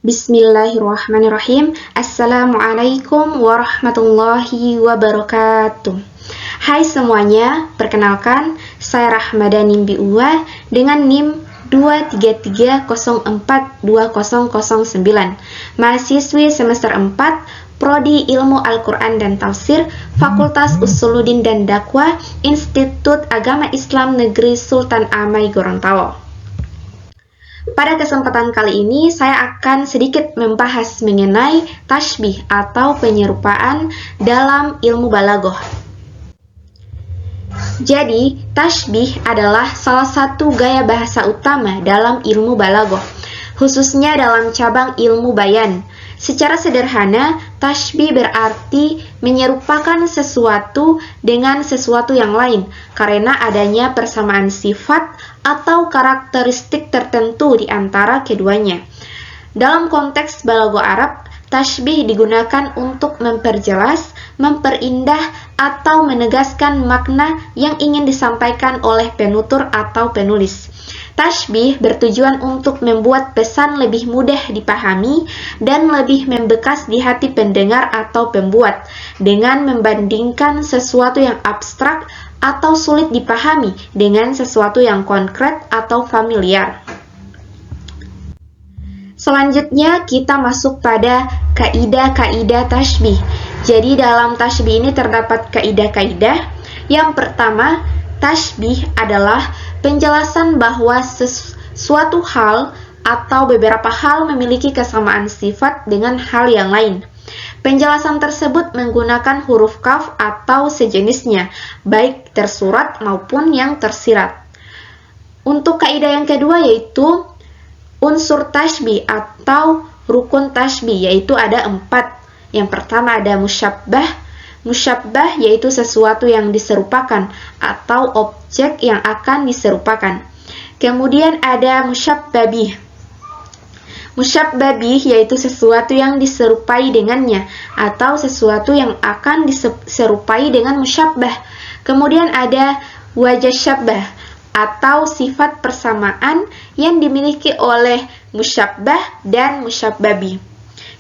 Bismillahirrahmanirrahim. Assalamualaikum warahmatullahi wabarakatuh. Hai semuanya, perkenalkan saya Rahmadani Biuwa dengan NIM 233042009, mahasiswi semester 4, Prodi Ilmu Al-Quran dan Tafsir, Fakultas Usuluddin dan Dakwah, Institut Agama Islam Negeri Sultan Amai Gorontalo. Pada kesempatan kali ini, saya akan sedikit membahas mengenai tasbih atau penyerupaan dalam ilmu balaghah. Jadi, tasbih adalah salah satu gaya bahasa utama dalam ilmu balaghah, khususnya dalam cabang ilmu bayan. Secara sederhana, tasbih berarti menyerupakan sesuatu dengan sesuatu yang lain karena adanya persamaan sifat atau karakteristik tertentu di antara keduanya. Dalam konteks balaghah Arab, tasbih digunakan untuk memperjelas, memperindah, atau menegaskan makna yang ingin disampaikan oleh penutur atau penulis. Tasbih bertujuan untuk membuat pesan lebih mudah dipahami dan lebih membekas di hati pendengar atau pembuat, dengan membandingkan sesuatu yang abstrak atau sulit dipahami dengan sesuatu yang konkret atau familiar. Selanjutnya kita masuk pada kaidah-kaidah tasbih. Jadi dalam tasbih ini terdapat kaidah-kaidah. Yang pertama, tasbih adalah penjelasan bahwa suatu hal atau beberapa hal memiliki kesamaan sifat dengan hal yang lain. Penjelasan tersebut menggunakan huruf kaf atau sejenisnya, baik tersurat maupun yang tersirat. Untuk kaidah yang kedua yaitu unsur tasbih atau rukun tasbih, yaitu ada 4. Yang pertama ada musyabbah. Musyabbah yaitu sesuatu yang diserupakan atau objek yang akan diserupakan. Kemudian ada musyabbabih. Musyabbabih yaitu sesuatu yang diserupai dengannya atau sesuatu yang akan diserupai dengan musyabbah. Kemudian ada wajah syabbah atau sifat persamaan yang dimiliki oleh musyabbah dan musyabbabih.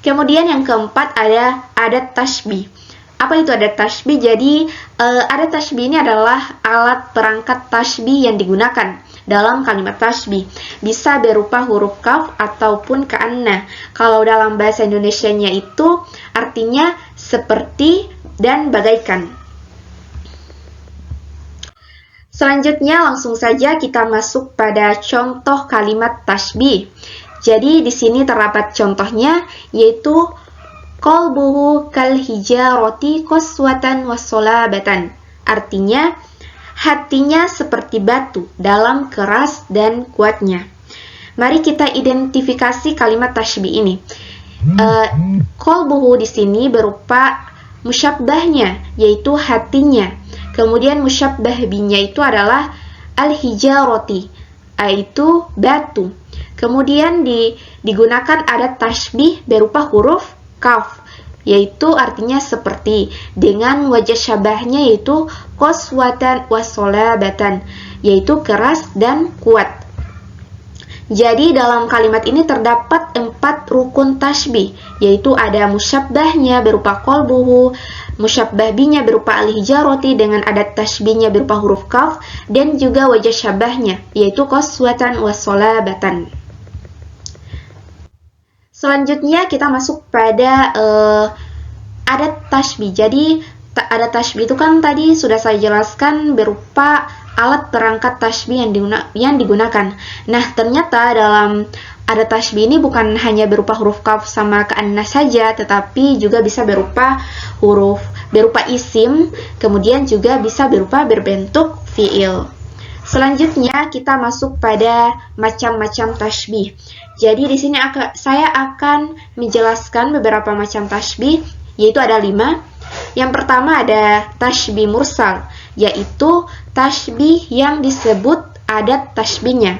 Kemudian yang keempat ada adat tasbih. Apa itu adat tasbih? Jadi adat tasbih ini adalah alat perangkat tasbih yang digunakan dalam kalimat tasbih. Bisa berupa huruf kaf ataupun ka'anna. Kalau dalam bahasa Indonesianya itu artinya seperti dan bagaikan. Selanjutnya langsung saja kita masuk pada contoh kalimat tasbih. Jadi di sini terdapat contohnya yaitu qalbuhu kal hijarati qaswatan wassolabatan. Artinya hatinya seperti batu dalam keras dan kuatnya. Mari kita identifikasi kalimat tasbih ini. Qalbuhu di sini berupa musyabbahnya yaitu hatinya. Kemudian musyabbah binya itu adalah al-hijarati, yaitu batu. Kemudian digunakan adat tasbih berupa huruf kaf, yaitu artinya seperti, dengan wajah syabahnya yaitu qaswatan wassolabatan, yaitu keras dan kuat. Jadi dalam kalimat ini terdapat 4 rukun tasbih, yaitu ada musyabbahnya berupa qalbuhu, musyabbah binya berupa al-hijarati dengan adat tasbihnya berupa huruf kaf, dan juga wajah syabahnya yaitu qaswatan wassolabatan. Selanjutnya kita masuk pada adat tasbih. Jadi adat tasbih itu kan tadi sudah saya jelaskan berupa alat perangkat tasbih yang digunakan. Nah, ternyata dalam adat tasbih ini bukan hanya berupa huruf kaf sama ka'anna saja, tetapi juga bisa berupa isim, kemudian juga bisa berupa berbentuk fi'il. Selanjutnya kita masuk pada macam-macam tasbih. Jadi di sini saya akan menjelaskan beberapa macam tasbih, yaitu ada 5. Yang pertama ada tasbih mursal, yaitu tasbih yang disebut adat tasbihnya.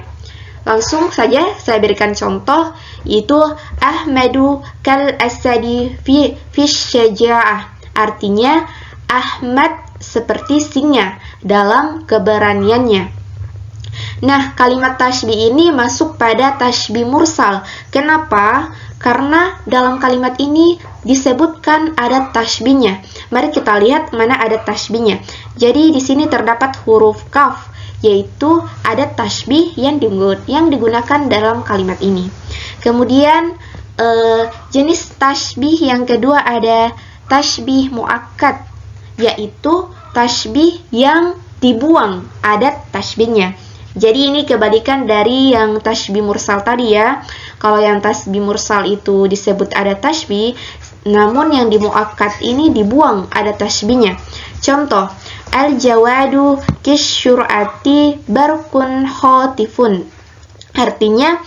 Langsung saja saya berikan contoh, yaitu Ahmadu kal asadi fi syaja'ah. Artinya Ahmad seperti singa dalam keberaniannya. Nah, kalimat tasbih ini masuk pada tasbih mursal. Kenapa? Karena dalam kalimat ini disebutkan ada tasbihnya. Mari kita lihat mana ada tasbihnya. Jadi di sini terdapat huruf kaf, yaitu ada tasbih yang digunakan dalam kalimat ini. Kemudian jenis tasbih yang kedua ada tasbih muakkad, yaitu tasbih yang dibuang, ada tasbihnya. Jadi ini kebalikan dari yang tasbih mursal tadi ya. Kalau yang tasbih mursal itu disebut ada tasbih, namun yang di muakkad ini dibuang, ada tasbihnya. Contoh, al-jawadu kisyur'ati barkun khotifun. Artinya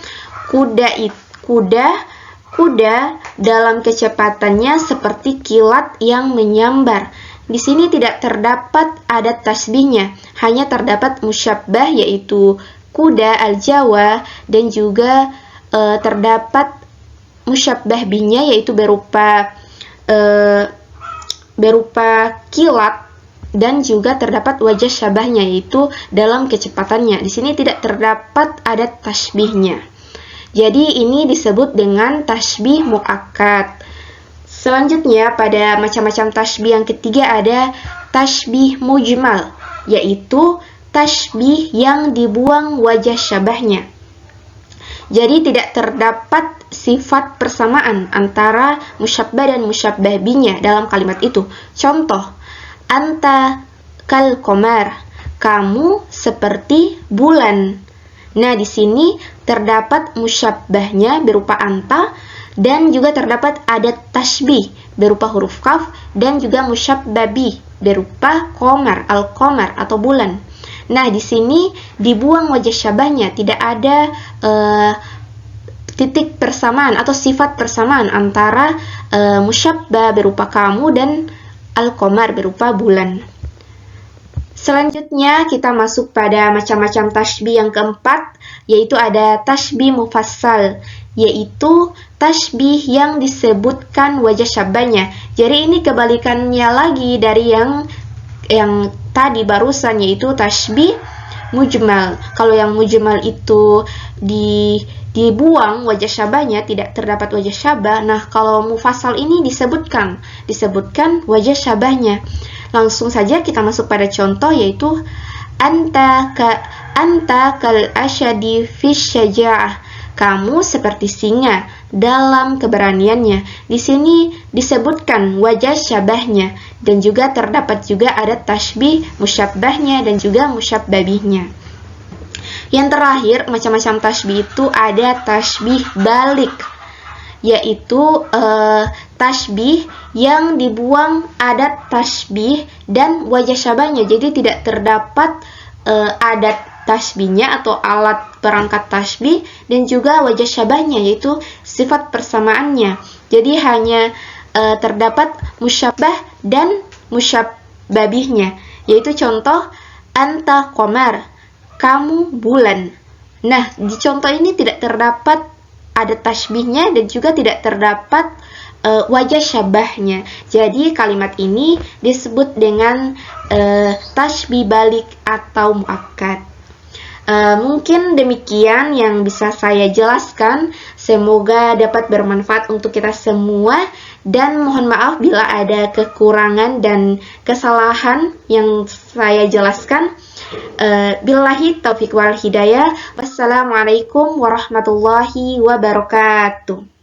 kuda dalam kecepatannya seperti kilat yang menyambar. Di sini tidak terdapat adat tasbihnya, hanya terdapat musyabbah yaitu kuda al-jawa, dan juga terdapat musyabbah binya yaitu berupa kilat, dan juga terdapat wajah syabahnya yaitu dalam kecepatannya. Di sini tidak terdapat adat tasbihnya. Jadi ini disebut dengan tasbih muakkad. Selanjutnya pada macam-macam tasbih yang ketiga ada tasbih mujmal, yaitu tasbih yang dibuang wajah syabahnya. Jadi tidak terdapat sifat persamaan antara musyabbah dan musyabbah binya dalam kalimat itu. Contoh, anta kal qamar, kamu seperti bulan. Nah, di sini terdapat musyabbahnya berupa anta, dan juga terdapat adat tasbih berupa huruf kaf, dan juga musyabbabi berupa qamar, al-qamar atau bulan. Nah, di sini dibuang wajah syabahnya, tidak ada titik persamaan atau sifat persamaan antara musyabbah berupa kamu dan al-qamar berupa bulan. Selanjutnya kita masuk pada macam-macam tasbih yang keempat, yaitu ada tasbih mufassal, yaitu tasbih yang disebutkan wajah syabahnya. Jadi ini kebalikannya lagi dari yang tadi barusan, yaitu tasbih mujmal. Kalau yang mujmal itu dibuang wajah syabahnya, tidak terdapat wajah syabah. Nah, kalau mufassal ini disebutkan wajah syabahnya. Langsung saja kita masuk pada contoh, yaitu anta kal asyadi fish syaja'ah, kamu seperti singa dalam keberaniannya. Di sini disebutkan wajah syabahnya, dan juga terdapat juga ada tasbih musyabbahnya dan juga musyabbabihnya. Yang terakhir, macam-macam tasbih itu ada tasbih balik, yaitu tasbih yang dibuang adat tasbih dan wajah syabahnya. Jadi tidak terdapat adat tasbihnya atau alat perangkat tasbih, dan juga wajah syabahnya yaitu sifat persamaannya. Jadi hanya terdapat musyabbah dan musyabbabihnya, yaitu contoh anta qamar, kamu bulan. Nah, di contoh ini tidak terdapat ada tasbihnya dan juga tidak terdapat wajah syabahnya. Jadi kalimat ini disebut dengan tasbih balik atau muakkad. Mungkin demikian yang bisa saya jelaskan. Semoga dapat bermanfaat untuk kita semua, dan mohon maaf bila ada kekurangan dan kesalahan yang saya jelaskan. Billahi taufiq wal hidayah. Wassalamualaikum warahmatullahi wabarakatuh.